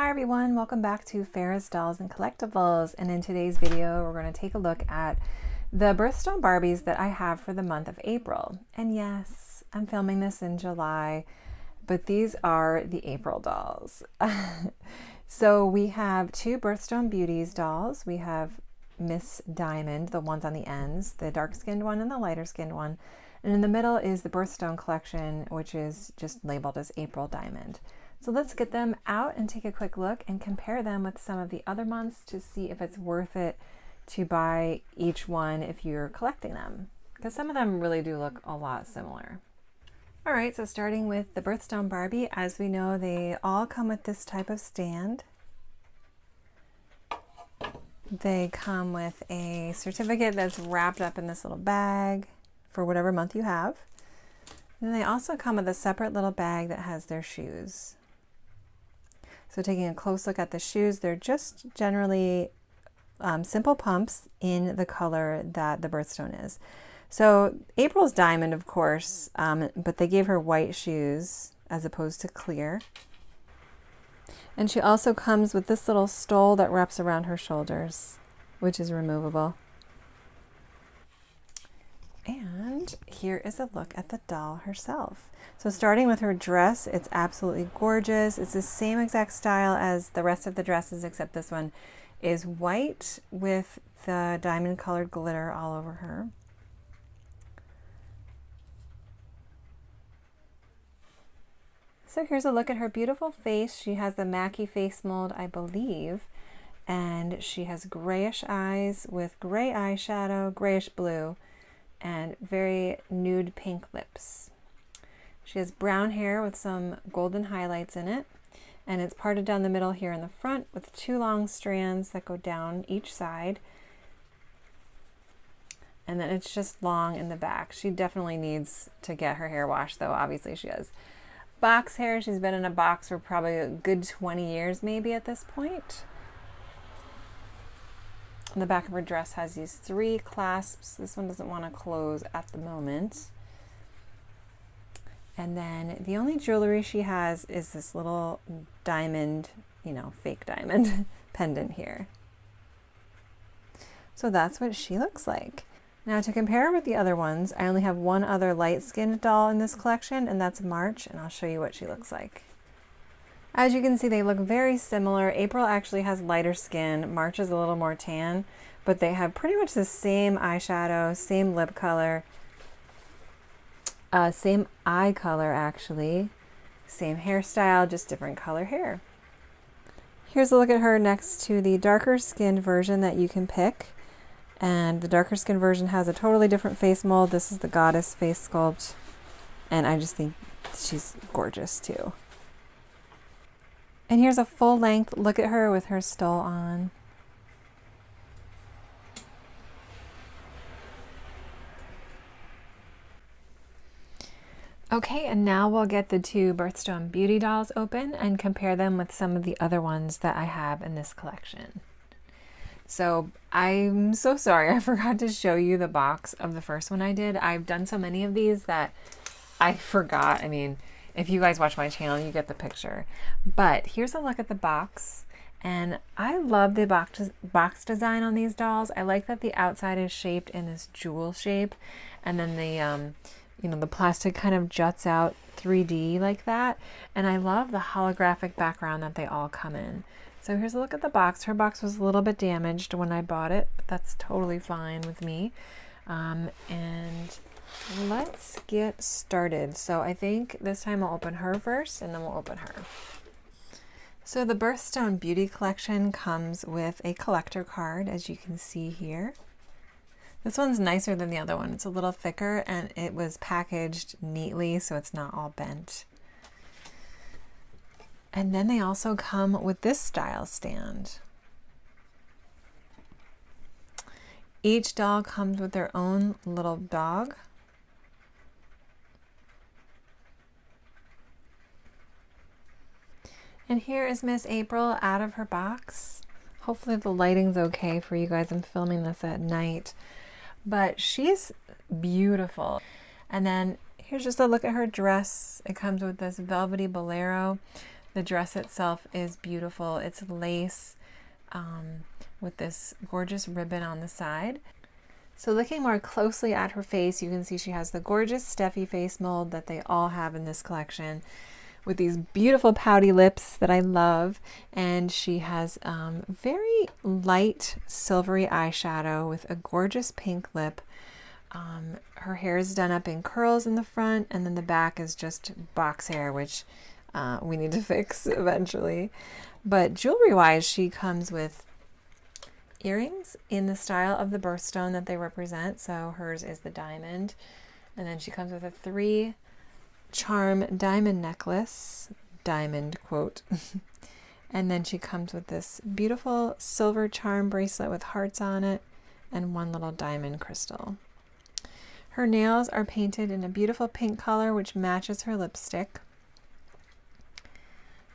Hi everyone, welcome back to Farrah's Dolls and Collectibles, and in today's video we're going to take a look at the Birthstone Barbies that I have for the month of April. And yes, I'm filming this in July, but these are the April dolls. So we have two Birthstone Beauties dolls. We have Miss Diamond, the ones on the ends, the dark skinned one and the lighter skinned one, and in the middle is the Birthstone collection, which is just labeled as April Diamond. So let's get them out and take a quick look and compare them with some of the other months to see if it's worth it to buy each one if you're collecting them, because some of them really do look a lot similar. All right, so starting with the Birthstone Barbie, as we know, they all come with this type of stand. They come with a certificate that's wrapped up in this little bag for whatever month you have. And they also come with a separate little bag that has their shoes. So taking a close look at the shoes, they're just generally simple pumps in the color that the birthstone is. So April's diamond, of course, but they gave her white shoes as opposed to clear. And she also comes with this little stole that wraps around her shoulders, which is removable. And here is a look at the doll herself. So starting with her dress, it's absolutely gorgeous. It's the same exact style as the rest of the dresses, except this one is white with the diamond colored glitter all over her. So here's a look at her beautiful face. She has the Mackie face mold, I believe, and she has grayish eyes with gray eyeshadow, grayish blue, and very nude pink lips. She has brown hair with some golden highlights in it, and it's parted down the middle here in the front with two long strands that go down each side, and then it's just long in the back. She definitely needs to get her hair washed, though. Obviously she has box hair. She's been in a box for probably a good 20 years maybe at this point. And the back of her dress has these three clasps. This one doesn't want to close at the moment. And then the only jewelry she has is this little diamond, fake diamond pendant here. So that's what she looks like. Now to compare with the other ones, I only have one other light-skinned doll in this collection, and that's March, and I'll show you what she looks like. As you can see, they look very similar. April actually has lighter skin. March is a little more tan, but they have pretty much the same eyeshadow, same lip color, same eye color actually, same hairstyle, just different color hair. Here's a look at her next to the darker skinned version that you can pick. And the darker skin version has a totally different face mold. This is the goddess face sculpt, and I just think she's gorgeous too. And here's a full length look at her with her stole on. Okay, and now we'll get the two Birthstone Beauty dolls open and compare them with some of the other ones that I have in this collection. So I'm so sorry, I forgot to show you the box of the first one I did. I've done so many of these that I forgot. I mean, if you guys watch my channel, you get the picture. But here's a look at the box. And I love the box design on these dolls. I like that the outside is shaped in this jewel shape. And then the plastic kind of juts out 3D like that. And I love the holographic background that they all come in. So here's a look at the box. Her box was a little bit damaged when I bought it, but that's totally fine with me. And let's get started. So I think this time I'll open her first, and then we'll open her. So the Birthstone Beauty collection comes with a collector card, as you can see here. This one's nicer than the other one. It's a little thicker, and it was packaged neatly so it's not all bent. And then they also come with this style stand. Each doll comes with their own little dog. And here is Miss April out of her box. Hopefully the lighting's okay for you guys. I'm filming this at night, but she's beautiful. And then here's just a look at her dress. It comes with this velvety bolero. The dress itself is beautiful. It's lace with this gorgeous ribbon on the side. So looking more closely at her face, you can see she has the gorgeous Steffi face mold that they all have in this collection, with these beautiful pouty lips that I love. And she has very light silvery eyeshadow with a gorgeous pink lip. Her hair is done up in curls in the front, and then the back is just box hair, which we need to fix eventually. But jewelry wise, she comes with earrings in the style of the birthstone that they represent. So hers is the diamond, and then she comes with a 3 charm diamond necklace, diamond quote. And then she comes with this beautiful silver charm bracelet with hearts on it and 1 little diamond crystal. Her nails are painted in a beautiful pink color, which matches her lipstick.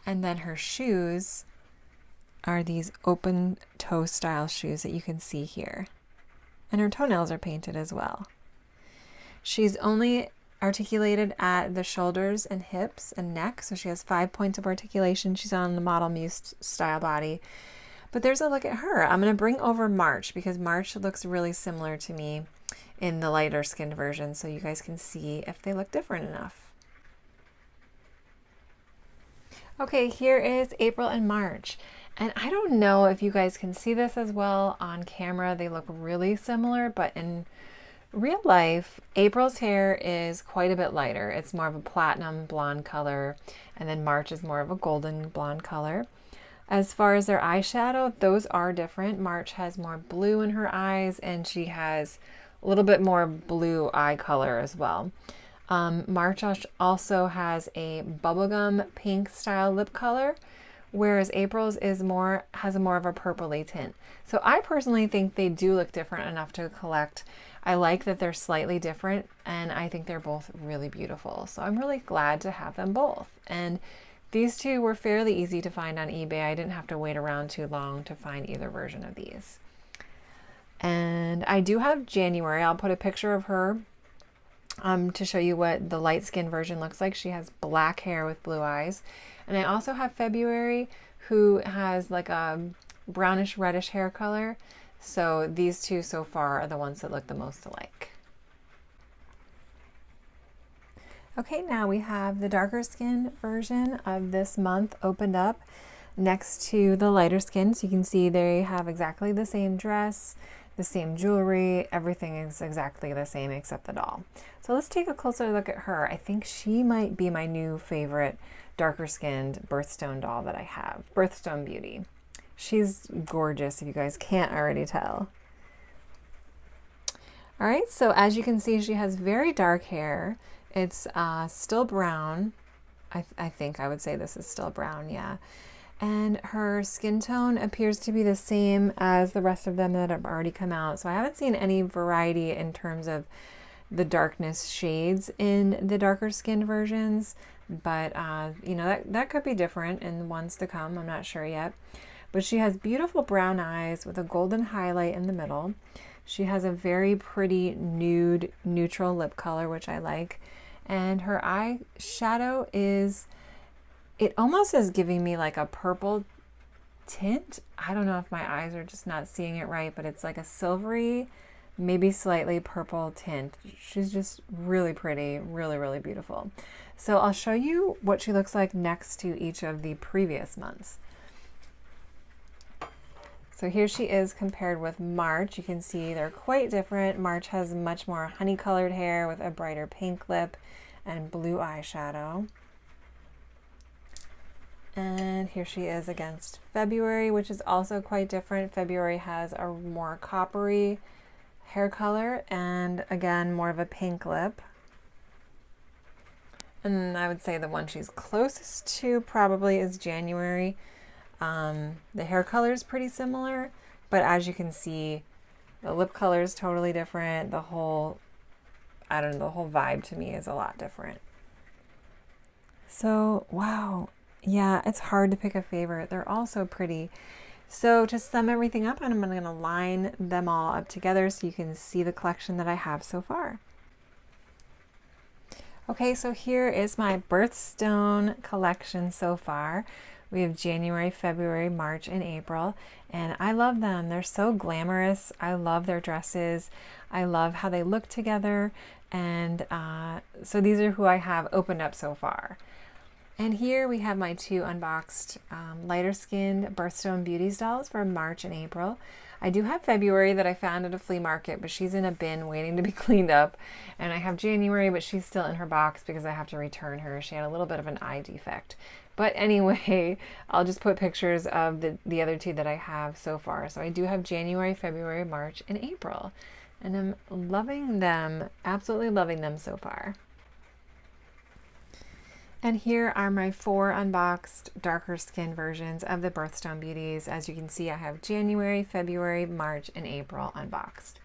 And then her shoes are these open toe style shoes that you can see here. And her toenails are painted as well. She's only articulated at the shoulders and hips and neck, so she has 5 points of articulation. She's on the Model Muse style body. But there's a look at her. I'm going to bring over March, because March looks really similar to me in the lighter skinned version, so you guys can see if they look different enough. Okay, here is April and March. And I don't know if you guys can see this as well on camera. They look really similar, but in real life, April's hair is quite a bit lighter. It's more of a platinum blonde color, and then March is more of a golden blonde color. As far as their eyeshadow, those are different. March has more blue in her eyes, and she has a little bit more blue eye color as well. March also has a bubblegum pink style lip color, whereas April's has more of a purpley tint. So I personally think they do look different enough to collect. I like that they're slightly different, and I think they're both really beautiful. So I'm really glad to have them both. And these two were fairly easy to find on eBay. I didn't have to wait around too long to find either version of these. And I do have January. I'll put a picture of her to show you what the light skin version looks like. She has black hair with blue eyes. And I also have February, who has like a brownish reddish hair color. So these two so far are the ones that look the most alike. Okay, now we have the darker skin version of this month opened up next to the lighter skin. So you can see they have exactly the same dress, the same jewelry, everything is exactly the same except the doll. So let's take a closer look at her. I think she might be my new favorite darker skinned birthstone doll that I have, Birthstone Beauty. She's gorgeous, if you guys can't already tell. All right, so as you can see, she has very dark hair. It's still brown. I think I would say this is still brown, yeah. And her skin tone appears to be the same as the rest of them that have already come out. So I haven't seen any variety in terms of the darkness shades in the darker skinned versions. But, you know, that could be different in the ones to come. I'm not sure yet. But she has beautiful brown eyes with a golden highlight in the middle. She has a very pretty nude neutral lip color, which I like. And her eyeshadow it almost is giving me like a purple tint. I don't know if my eyes are just not seeing it right, but it's like a silvery, maybe slightly purple tint. She's just really pretty, really, really beautiful. So I'll show you what she looks like next to each of the previous months. So here she is compared with March. You can see they're quite different. March has much more honey colored hair with a brighter pink lip and blue eyeshadow. And here she is against February, which is also quite different. February has a more coppery hair color and again more of a pink lip. And I would say the one she's closest to probably is January. The hair color is pretty similar, but as you can see, the lip color is totally different. The whole, I don't know, the whole vibe to me is a lot different. So, wow. Yeah, it's hard to pick a favorite. They're all so pretty. So to sum everything up, I'm going to line them all up together so you can see the collection that I have so far. Okay, so here is my birthstone collection so far. We have January, February, March, and April, and I love them. They're so glamorous. I love their dresses. I love how they look together, and so these are who I have opened up so far. And here we have my two unboxed lighter skinned Birthstone Beauties dolls for March and April. I do have February that I found at a flea market, but she's in a bin waiting to be cleaned up. And I have January, but she's still in her box because I have to return her. She had a little bit of an eye defect. But anyway, I'll just put pictures of the other two that I have so far. So I do have January, February, March, and April. And I'm loving them, absolutely loving them so far. And here are my 4 unboxed darker skin versions of the Birthstone Beauties. As you can see, I have January, February, March, and April unboxed.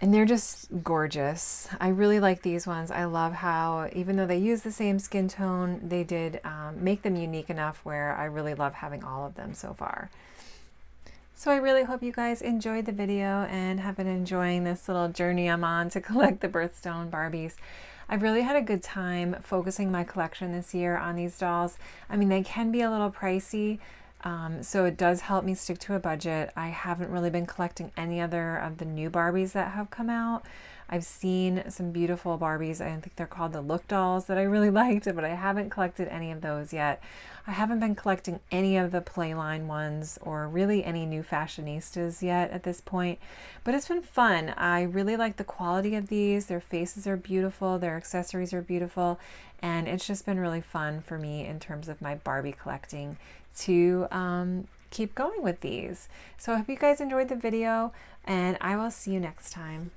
And they're just gorgeous. I really like these ones. I love how, even though they use the same skin tone, they did make them unique enough where I really love having all of them so far. So I really hope you guys enjoyed the video and have been enjoying this little journey I'm on to collect the Birthstone Barbies. I've really had a good time focusing my collection this year on these dolls. I mean, they can be a little pricey, so it does help me stick to a budget. I haven't really been collecting any other of the new Barbies that have come out. I've seen some beautiful Barbies, I think they're called the Look dolls, that I really liked, but I haven't collected any of those yet. I haven't been collecting any of the Playline ones or really any new fashionistas yet at this point, but it's been fun. I really like the quality of these. Their faces are beautiful, their accessories are beautiful, and it's just been really fun for me in terms of my Barbie collecting to keep going with these. So I hope you guys enjoyed the video, and I will see you next time.